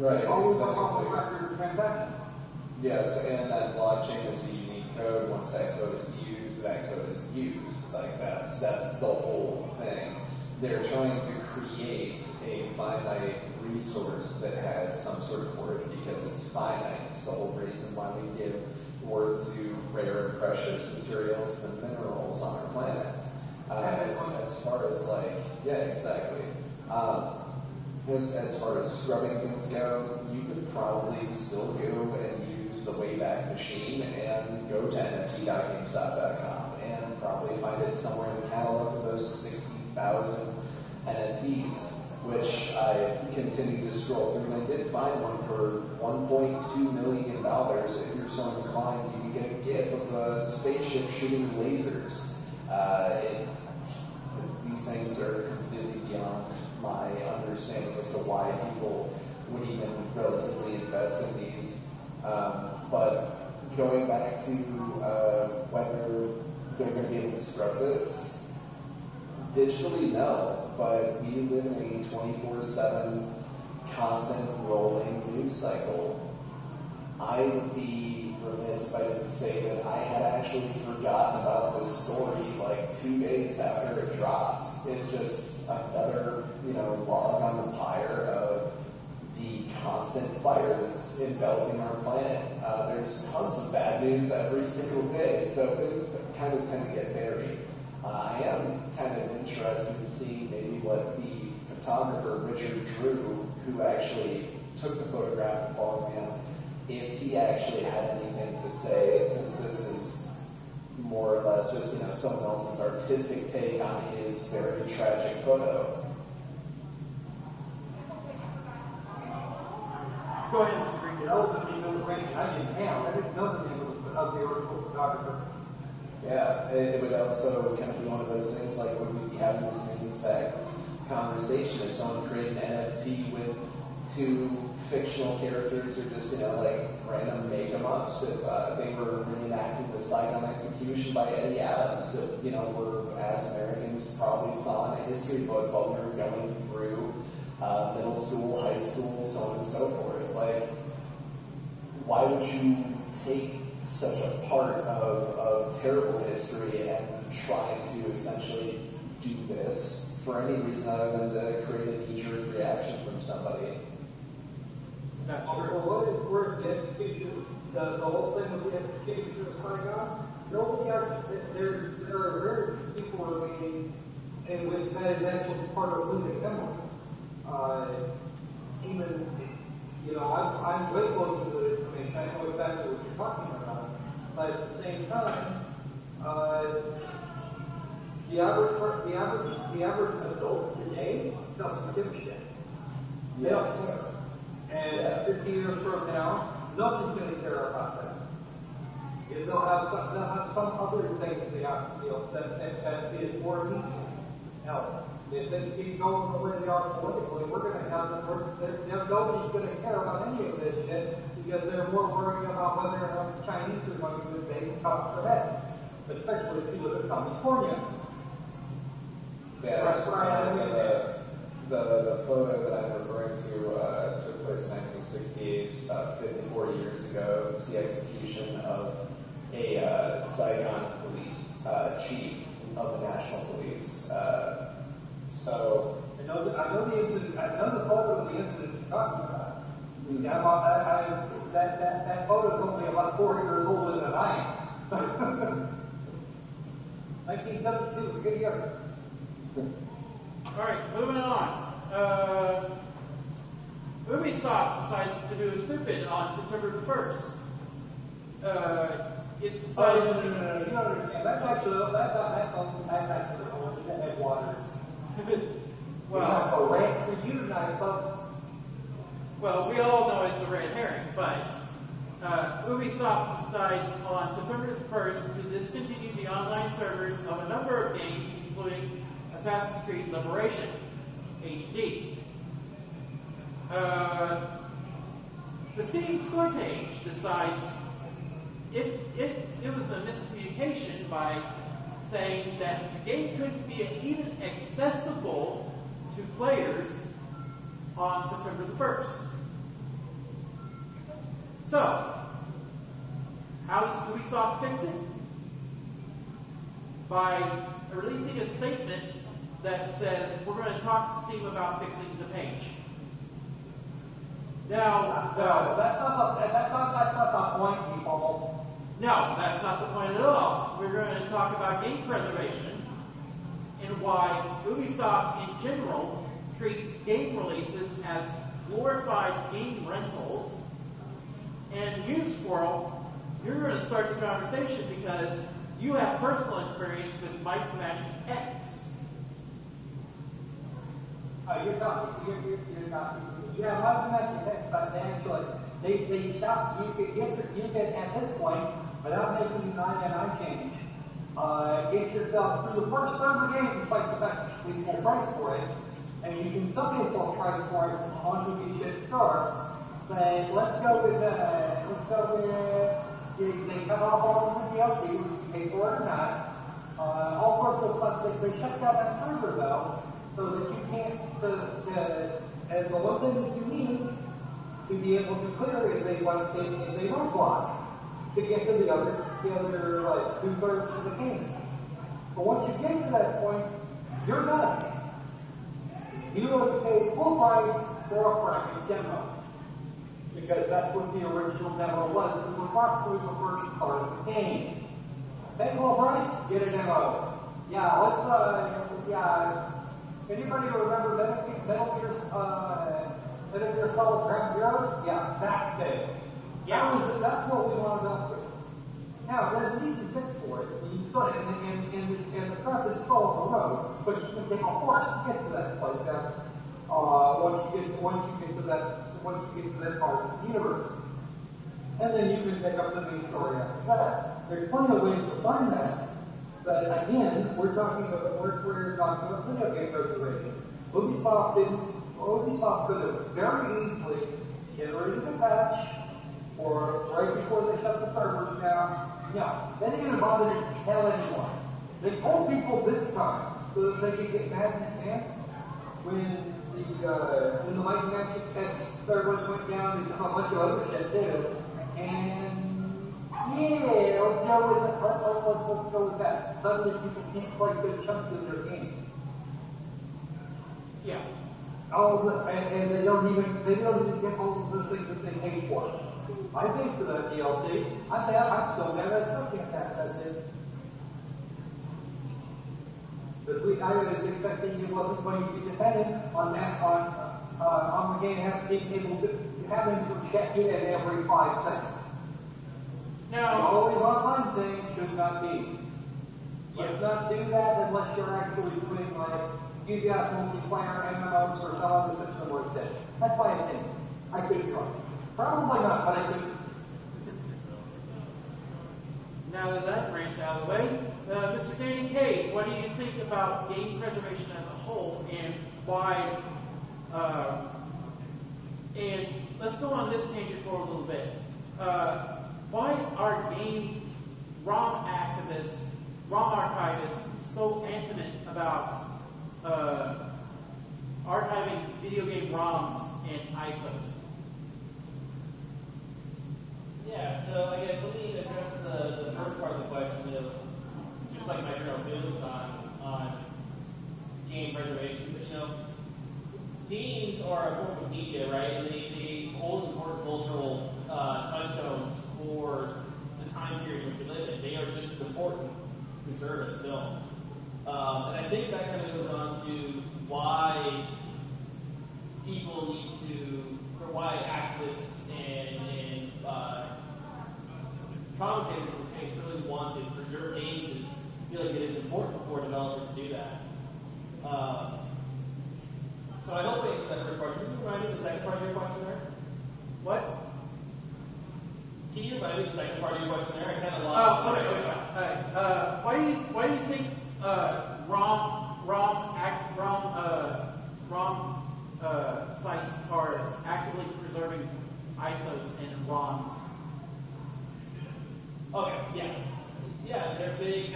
Right, Always on exactly. the record of transactions. Yes, and that blockchain is a unique code. Once that code is used, that code is used. That's the whole thing. They're trying to create a finite resource that has some sort of worth because it's finite. It's the whole reason why we give worth to rare and precious materials and minerals on our planet. As far as exactly. As far as scrubbing things go, you could probably still go and use the Wayback Machine and go to nft.gamestop.com and probably find it somewhere in the catalog of those 60,000 NFTs, which I continued to scroll through and I did find find one for $1.2 million. If you're so inclined, you can get a GIF of a spaceship shooting lasers. These things are completely beyond my understanding as to why people would even relatively invest in these. But going back to whether they're going to be able to scrub this, digitally, no, but we live in a 24/7 constant rolling news cycle. I would be remiss if I didn't say that I had actually forgotten about this story like 2 days after it dropped. It's just another, log on the pyre of the constant fire that's enveloping our planet. There's tons of bad news every single day, so things kind of tend to get buried. I am kind of interested in seeing maybe what the photographer Richard Drew, who actually took the photograph of Falling Man, if he actually had anything to say, since this is more or less just someone else's artistic take on his very tragic photo. Go ahead, Mr. Green. That was the name of the range I didn't have. I didn't know the name of the original photographer. Yeah, it would also kind of be one of those things like would we be having the same exact conversation if someone created an NFT with 2 fictional characters or just, random make-em-ups, if they were reenacting the Saigon execution by Eddie Adams, if, we're, as Americans, probably saw in a history book while we were going through middle school, high school, so on and so forth. Like, why would you take such a part of terrible history and try to essentially do this for any reason other than to create a knee-jerk reaction from somebody? That's For true. what it's worth, the execution, the whole thing with the execution of Saigon, nobody actually, there are very few people remaining in which that is actually part of living memory. I'm way close to the information. I know exactly what you're talking about. But at the same time, the average adult today doesn't give a shit. They don't care. And 50 years from now, nobody's going to care about that. They'll have some other things they have to deal with that is more immediate. Hell, if they keep going the way they are politically, we're going to have nobody's going to care about any of this shit because they're more worried about whether or not the Chinese are going to invade and cut off their head, especially if you live in California. Yeah, the photo that I'm referring to took place in 1968, about 54 years ago. It was the execution of a Saigon police chief of the National Police. I know the incident. I know the photo of the incident you're talking about. That photo is only about 4 years older than I am. 1972 was a good year. All right, moving on. Ubisoft decides to do stupid on September the 1st. It decided. No. You don't understand. That's actually the headwaters. Well, a rant for you tonight, folks. Well, we all know it's a red herring, but Ubisoft decides on September the 1st to discontinue the online servers of a number of games, including Assassin's Creed Liberation HD. The Steam store page decides it was a miscommunication by saying that the game couldn't be even accessible to players on September the 1st. So, how does Ubisoft fix it? By releasing a statement that says, we're going to talk to Steam about fixing the page. Now, that's not the point, people. no, that's not the point at all. We're going to talk about game preservation and why Ubisoft in general treats game releases as glorified game rentals. And you, Squirrel, you're going to start the conversation because you have personal experience with Might and Magic X. You're not Yeah, my domestic side, they shop, you could at this point, without making a 99 change, get yourself through the first third of the game despite the fact that we full price for it, and you can still get full price for it onto the should start. But let's go with, they cut off all of the DLC, whether you pay for it or not. All sorts of fun things. They shut down that server though, so that you can't, and the one thing that you need to be able to clear is a roadblock to get to the other like 2/3 of the game. But once you get to that point, you're done. You have to pay full price for a practice demo. Because that's what the original demo was. It was approximately the first part of the game. Pay full price, get a demo. Yeah, anybody remember Metal Gear Solid Ground Zeroes? Yeah, that thing. Yeah. That's what we wanted up to. Now, there's an easy fix for it. You can put it, and the crap is still on the road, but you can take a horse to get to that place once you get to that part of the universe. And then you can pick up the main story after that. There's plenty of ways to find that. But again, we're talking about video game preservation. Ubisoft could have very easily generated a patch, or right before they shut the servers down. No, they didn't even bother to tell anyone. They told people this time so that they could get mad in advance when the Mighty Magic X servers went down. They took a bunch of other shit too. And yeah, let's go with that. Suddenly people can't play good chunks of their games. Yeah. And they don't even get all of the things that they paid for. I paid for that DLC. I'm still mad that stuff can't access it. But I was expecting it wasn't going to be dependent on the game having to check in every 5 seconds. Now, the always online thing should not be. Let's not do that unless you're actually doing you got multiplayer MMOs or some other system like that. That's my opinion. I could be wrong. Probably not, but I could. Now that rant's out of the way, Mr. Danny K, what do you think about game preservation as a whole, and why? And let's go on this tangent for a little bit. Why are ROM activists, ROM archivists, so intimate about archiving video game ROMs and ISOs? Yeah, so I guess let me address the first part of the question of just like my general feelings on game preservation. But games are a form of media, right? And they hold important cultural touchstones for the time period in which we live in. They are just as important to preserve as film. And I think that kind of goes on to why people need to, or why activists and commentators in this case really want to preserve games and feel like it is important for developers to do that. So I hope I answered that first part. Can you remind me of the second part of your question there? What? Can you remind me of the second part of your question there? I kind of lost. Okay. Why do you think ROM sites are actively preserving ISOs and ROMs? Okay, yeah, they're big.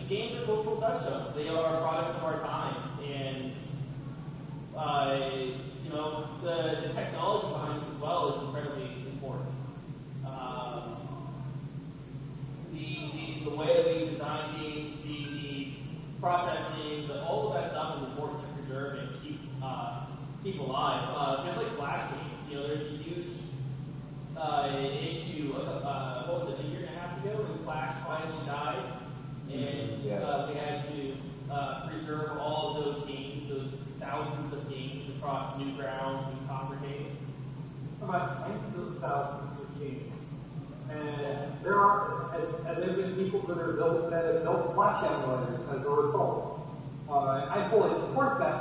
Games are cultural touchstones. They are products of our time, and the technology behind it as well is incredibly important. The way that we design games, the processing, all of that stuff is important to preserve and keep alive. Just like Flash games, there's a huge issue. What was it, a year and a half ago when Flash finally died, and they had to preserve all of those games, those thousands of games across Newgrounds and Congregate. About tens of thousands of games. And there have been people that have built Flash emulators as a result. I fully support that.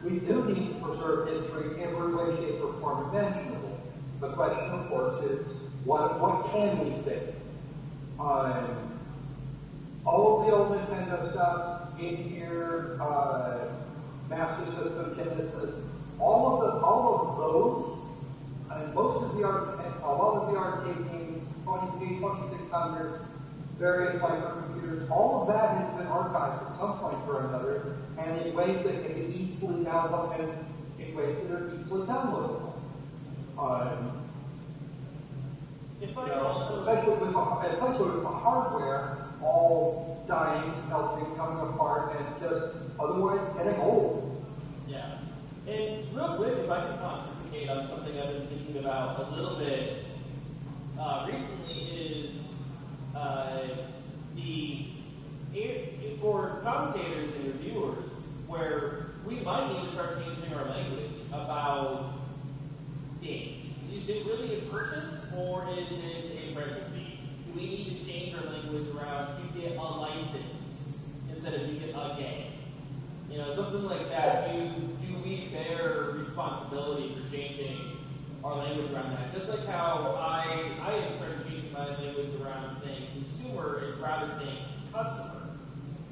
We do need to preserve history in every way, shape, or form imaginable. The question, of course, is what can we say? All of the old Nintendo stuff, Game Gear, Master System, Genesis, all of those, and most of a lot of the arcade games, 2600, various microcomputers, all of that has been archived at some point or another, and in ways that can be easily downloaded, and in ways that are easily downloadable. If I could also, Especially with the hardware all dying, melting, coming apart, and just otherwise getting old. yeah. And real quick, if I could pontificate on something I've been thinking about a little bit recently is for commentators and reviewers, where we might need to start changing our language about games. Is it really a purchase, or is it a present fee? Do we need to change our language around you get a license instead of you get a game? You know, something like that. Do we bear responsibility for changing our language around that? Just like how I have started changing my language around saying consumer and rather saying customer.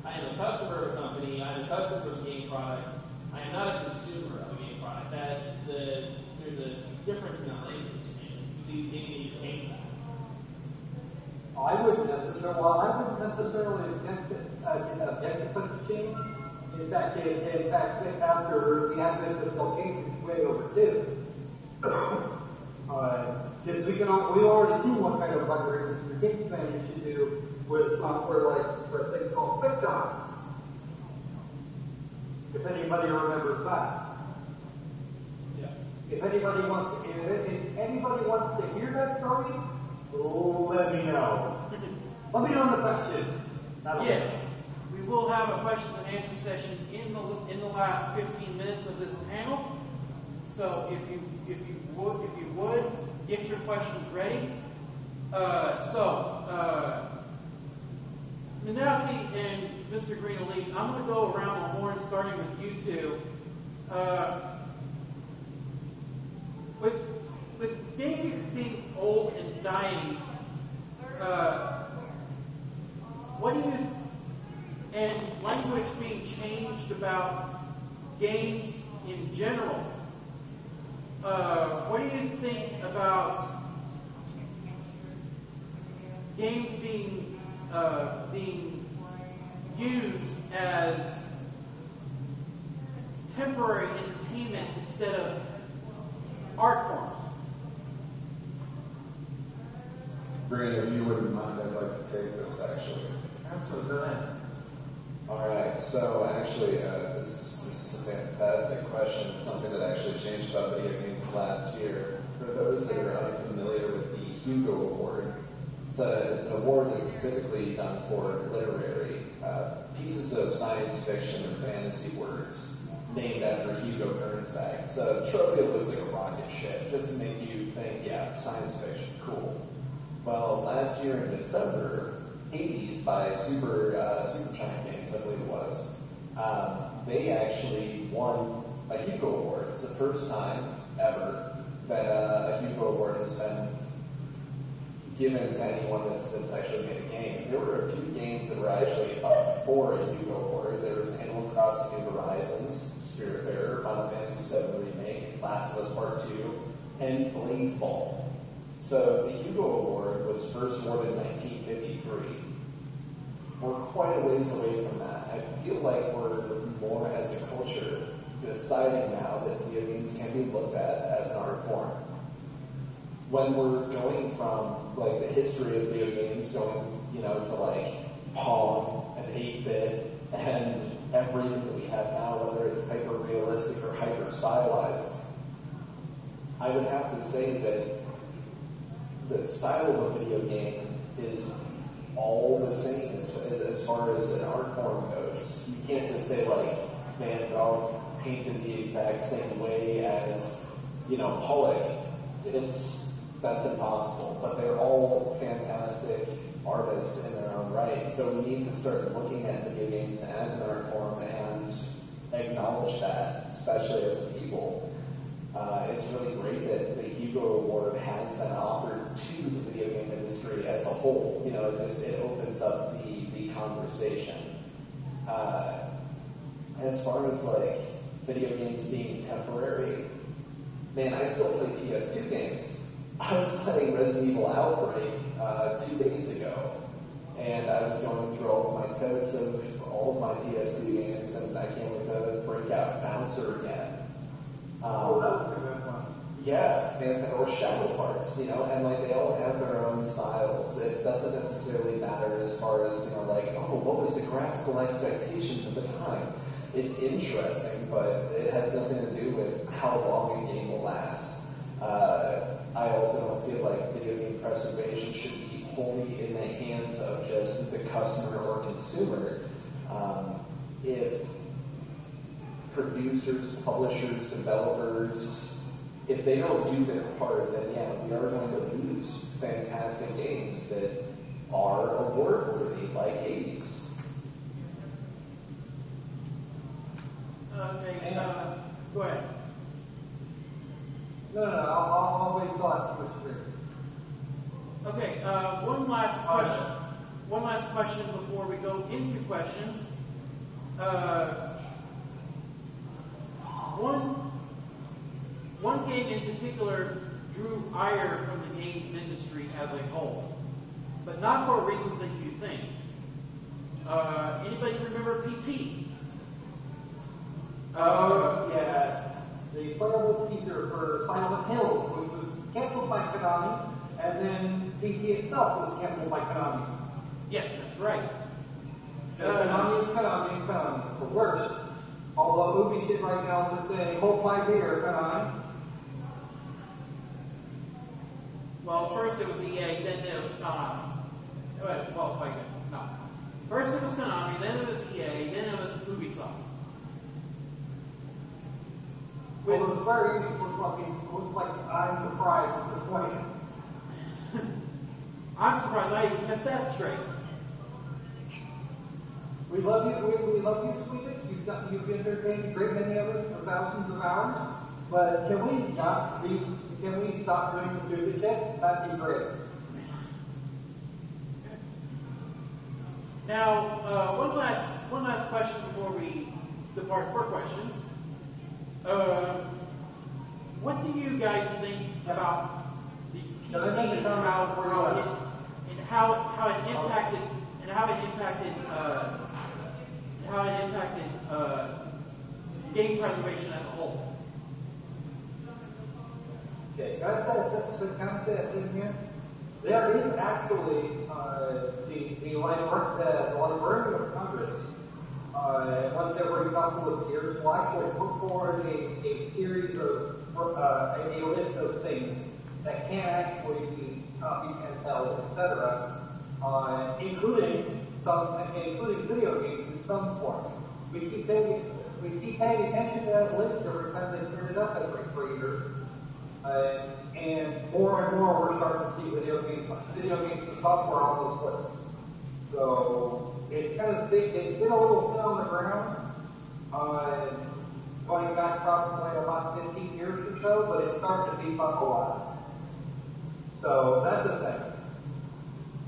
I am a customer of a company. I am a customer of a game product. I am not a consumer of a game product. There's a difference in that language, and we need to change that. I wouldn't necessarily object to such a change. In fact, after the advent of Bill Gates, it's way overdue. Because we've already seen what kind of buggery Mr. Gates managed to do with software license for a thing called QuickDOS. If anybody remembers that. Yeah. If anybody wants to hear that story, let me know. Let me know in the questions. Yes, we will have a question and answer session in the last 15 minutes of this panel. So if you would get your questions ready. Manassi and Mr. Green Elite, I'm going to go around the horn, starting with you two. With games being old and dying, what do you, and language being changed about games in general, what do you think about games being used as temporary entertainment instead of art forms? Green, if you wouldn't mind, I'd like to take this actually. Absolutely, go ahead. All right, so actually, this is a fantastic question. It's something that actually changed about video games last year. For those that are unfamiliar with the Hugo Award, it's an award that's specifically done for literary pieces of science fiction and fantasy works named after Hugo Gernsback. It's a trophy that looks like a rocket ship, just to make you think, yeah, science fiction, cool. Well, last year in December, Hades by Supergiant Games, I believe it was, they actually won a Hugo Award. It's the first time ever that a Hugo Award has been given to anyone that's actually made a game. There were a few games that were actually up for a Hugo Award. There was Animal Crossing New Horizons, Spiritfarer, Final Fantasy VII Remake, Last of Us Part 2, and Blaseball. So the Hugo Award was first awarded in 1953. We're quite a ways away from that. I feel like we're more as a culture deciding now that video games can be looked at as an art form. When we're going from like the history of video games going, to like Pong and 8-bit and everything that we have now, whether it's hyper realistic or hyper stylized, I would have to say that the style of a video game is all the same as far as an art form goes. You can't just say like Van Gogh painted the exact same way as, Pollock. That's impossible. But they're all fantastic artists in their own right. So we need to start looking at video games as an art form and acknowledge that, especially as a people. It's really great that the Hugo Award has been offered to the video game industry as a whole. You know, it opens up the conversation. As far as like video games being temporary, man, I still play PS2 games. I was playing Resident Evil Outbreak 2 days ago, and I was going through all of my totes of all of my PS2 games, and I can't wait to break out Bouncer again. That was a good one. Yeah, or Shadow Hearts, you know, and like they all have their own styles. It doesn't necessarily matter as far as, you know, like, oh, what was the graphical expectations at the time? It's interesting, but it has nothing to do with how long a game will last. I also don't feel like video game preservation should be wholly in the hands of just the customer or consumer. If producers, publishers, developers, if they don't do their part, then yeah, we are going to lose fantastic games that are award-worthy, like Hades. Okay, go ahead. No, I'll wait till after Twitch 3. Okay, one last question. One last question before we go into questions. One game in particular drew ire from the games industry as a whole, but not for reasons that you think. Anybody remember PT? Yes. The playable teaser for Silent Hill, which was canceled by Konami, and then PT itself was canceled by Konami. Yes, that's right. Konami is Konami, and Konami is the worst. Although Movie Kid right now is saying, hold my beer, Konami. Well, first it was EA, then it was Konami. Well, wait, no. First it was Konami, then it was EA, then it was Ubisoft. Well, the Square Enix looks like I'm surprised at this point. I'm surprised I even kept that straight. We love you, Sweetix. You've entertained a great many of us for thousands of hours. But can we stop doing the stupid shit? That'd be great. Now, one last question before we depart for questions. What do you guys think about the PT and how it impacted game preservation as a whole? Okay, can I say a thing here? There is actually the Librarian of Congress. Once every couple of years, will actually put forward a series of a list of things that can actually be copied and held, etc., including video games in some form. We keep paying attention to that list every time they turn it up every 3 years, and more we're starting to see video games and software on those lists. So it's kind of big. It's been a little thin on the ground, going back probably about 15 years or so, but it's starting to beef up a lot. So that's a thing.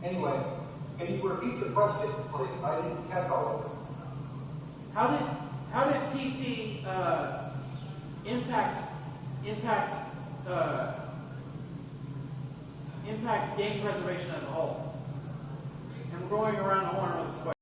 Anyway, can you repeat the question, please? I didn't catch all of it. How did PT impact game preservation as a whole? And we're going around the horn with this question.